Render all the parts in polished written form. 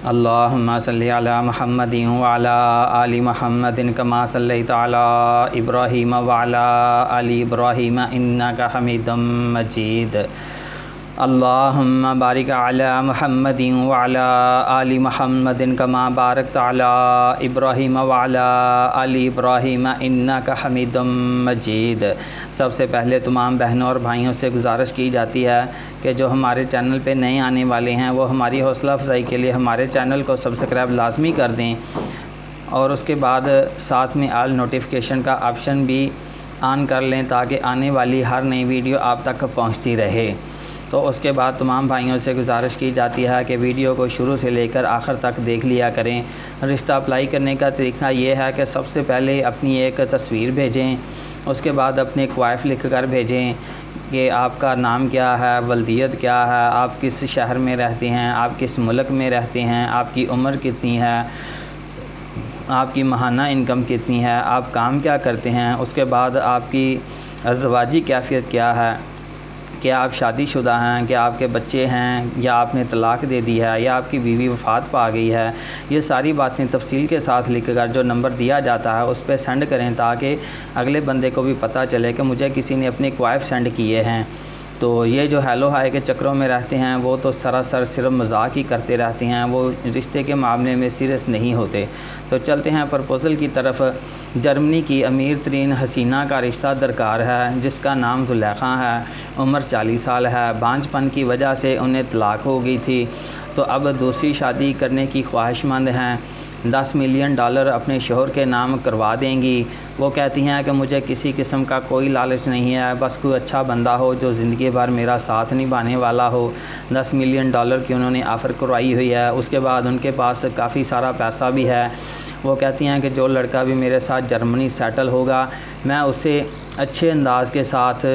اللہم صلی علی محمد وعلی آل محمد کما صلیت علی ابراہیم وعلی آل ابراہیم انک حمید مجید۔ اللہم بارک علی محمد وعلی آل محمد کما بارکت علی ابراہیم وعلی آل ابراہیم انک حمید مجید۔ سب سے پہلے تمام بہنوں اور بھائیوں سے گزارش کی جاتی ہے کہ جو ہمارے چینل پہ نئے آنے والے ہیں وہ ہماری حوصلہ افزائی کے لیے ہمارے چینل کو سبسکرائب لازمی کر دیں، اور اس کے بعد ساتھ میں آل نوٹیفیکیشن کا آپشن بھی آن کر لیں تاکہ آنے والی ہر نئی ویڈیو آپ تک پہنچتی رہے۔ تو اس کے بعد تمام بھائیوں سے گزارش کی جاتی ہے کہ ویڈیو کو شروع سے لے کر آخر تک دیکھ لیا کریں۔ رشتہ اپلائی کرنے کا طریقہ یہ ہے کہ سب سے پہلے اپنی ایک تصویر بھیجیں، اس کے بعد اپنے کوائف لکھ کر بھیجیں کہ آپ کا نام کیا ہے، والدیت کیا ہے، آپ کس شہر میں رہتے ہیں، آپ کس ملک میں رہتے ہیں، آپ کی عمر کتنی ہے، آپ کی ماہانہ انکم کتنی ہے، آپ کام کیا کرتے ہیں، اس کے بعد آپ کی ازدواجی کیفیت کیا ہے، کیا آپ شادی شدہ ہیں، کیا آپ کے بچے ہیں، یا آپ نے طلاق دے دی ہے، یا آپ کی بیوی وفات پا گئی ہے۔ یہ ساری باتیں تفصیل کے ساتھ لکھ کر جو نمبر دیا جاتا ہے اس پہ سینڈ کریں تاکہ اگلے بندے کو بھی پتہ چلے کہ مجھے کسی نے اپنے کوائف سینڈ کیے ہیں۔ تو یہ جو ہیلو ہائی کے چکروں میں رہتے ہیں وہ تو سراسر صرف مذاق ہی کرتے رہتے ہیں، وہ رشتے کے معاملے میں سیریس نہیں ہوتے۔ تو چلتے ہیں پرپوزل کی طرف۔ جرمنی کی امیر ترین حسینہ کا رشتہ درکار ہے جس کا نام زلیخا ہے، عمر 40 سال ہے، بانجھ پن کی وجہ سے انہیں طلاق ہو گئی تھی، تو اب دوسری شادی کرنے کی خواہش مند ہیں۔ $10 ملین اپنے شوہر کے نام کروا دیں گی۔ وہ کہتی ہیں کہ مجھے کسی قسم کا کوئی لالچ نہیں ہے، بس کوئی اچھا بندہ ہو جو زندگی بھر میرا ساتھ نبھانے والا ہو۔ $10 ملین کی انہوں نے آفر کروائی ہوئی ہے۔ اس کے بعد ان کے پاس کافی سارا پیسہ بھی ہے۔ وہ کہتی ہیں کہ جو لڑکا بھی میرے ساتھ جرمنی سیٹل ہوگا میں اسے اچھے انداز کے ساتھ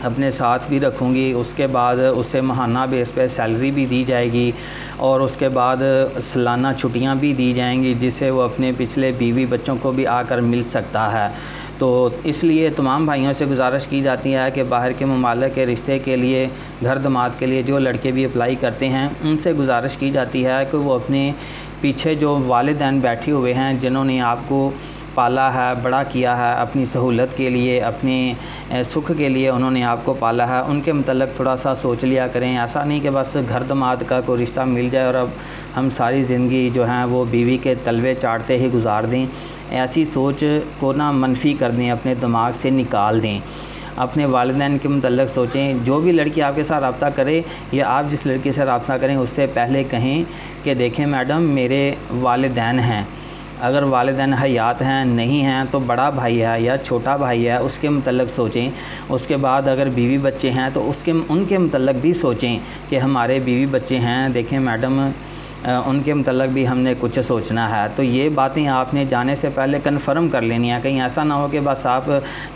اپنے ساتھ بھی رکھوں گی، اس کے بعد اسے ماہانہ بیس پہ سیلری بھی دی جائے گی، اور اس کے بعد سالانہ چھٹیاں بھی دی جائیں گی جس سے وہ اپنے پچھلے بیوی بچوں کو بھی آ کر مل سکتا ہے۔ تو اس لیے تمام بھائیوں سے گزارش کی جاتی ہے کہ باہر کے ممالک کے رشتے کے لیے، گھر داماد کے لیے جو لڑکے بھی اپلائی کرتے ہیں ان سے گزارش کی جاتی ہے کہ وہ اپنے پیچھے جو والدین بیٹھے ہوئے ہیں جنہوں نے آپ کو پالا ہے، بڑا کیا ہے، اپنی سہولت کے لیے، اپنے سکھ کے لیے انہوں نے آپ کو پالا ہے، ان کے متعلق تھوڑا سا سوچ لیا کریں۔ ایسا نہیں کہ بس گھر داماد کا کوئی رشتہ مل جائے اور اب ہم ساری زندگی جو ہیں وہ بیوی کے تلوے چاٹتے ہی گزار دیں۔ ایسی سوچ کو منفی کر دیں، اپنے دماغ سے نکال دیں۔ اپنے والدین کے متعلق سوچیں۔ جو بھی لڑکی آپ کے ساتھ رابطہ کرے یا آپ جس لڑکی سے رابطہ کریں اس سے پہلے کہیں کہ دیکھیں میڈم میرے والدین ہیں، اگر والدین حیات ہیں نہیں ہیں تو بڑا بھائی ہے یا چھوٹا بھائی ہے اس کے متعلق سوچیں۔ اس کے بعد اگر بیوی بچے ہیں تو ان کے متعلق بھی سوچیں کہ ہمارے بیوی بچے ہیں، دیکھیں میڈم ان کے متعلق بھی ہم نے کچھ سوچنا ہے۔ تو یہ باتیں آپ نے جانے سے پہلے کنفرم کر لینی ہیں، کہیں ایسا نہ ہو کہ بس آپ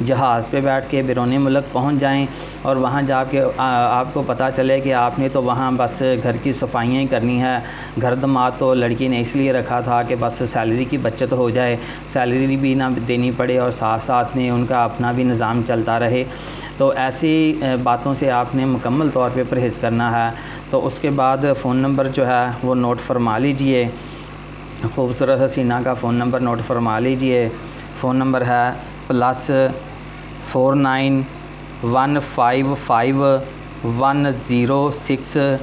جہاز پہ بیٹھ کے بیرون ملک پہنچ جائیں اور وہاں جا کے آپ کو پتہ چلے کہ آپ نے تو وہاں بس گھر کی صفائیاں ہی کرنی ہے۔ گھر داماد تو لڑکی نے اس لیے رکھا تھا کہ بس سیلری کی بچت ہو جائے، سیلری بھی نہ دینی پڑے اور ساتھ ساتھ میں ان کا اپنا بھی نظام چلتا رہے۔ تو ایسی باتوں سے آپ نے مکمل طور پہ پرہیز کرنا ہے۔ تو اس کے بعد فون نمبر جو ہے وہ نوٹ فرما لیجئے، خوبصورت حسینہ کا فون نمبر نوٹ فرما لیجئے۔ فون نمبر ہے +49 155 106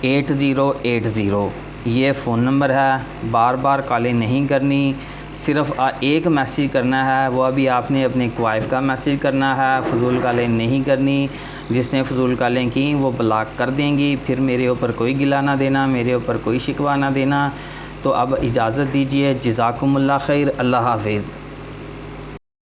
8080۔ یہ فون نمبر ہے، بار بار کالیں نہیں کرنی، صرف ایک میسیج کرنا ہے، وہ ابھی آپ نے اپنے کوائف کا میسیج کرنا ہے، فضول کالیں نہیں کرنی۔ جس نے فضول کالیں کی وہ بلاک کر دیں گی، پھر میرے اوپر کوئی گلہ نہ دینا، میرے اوپر کوئی شکوہ نہ دینا۔ تو اب اجازت دیجیے، جزاکم اللہ خیر، اللہ حافظ۔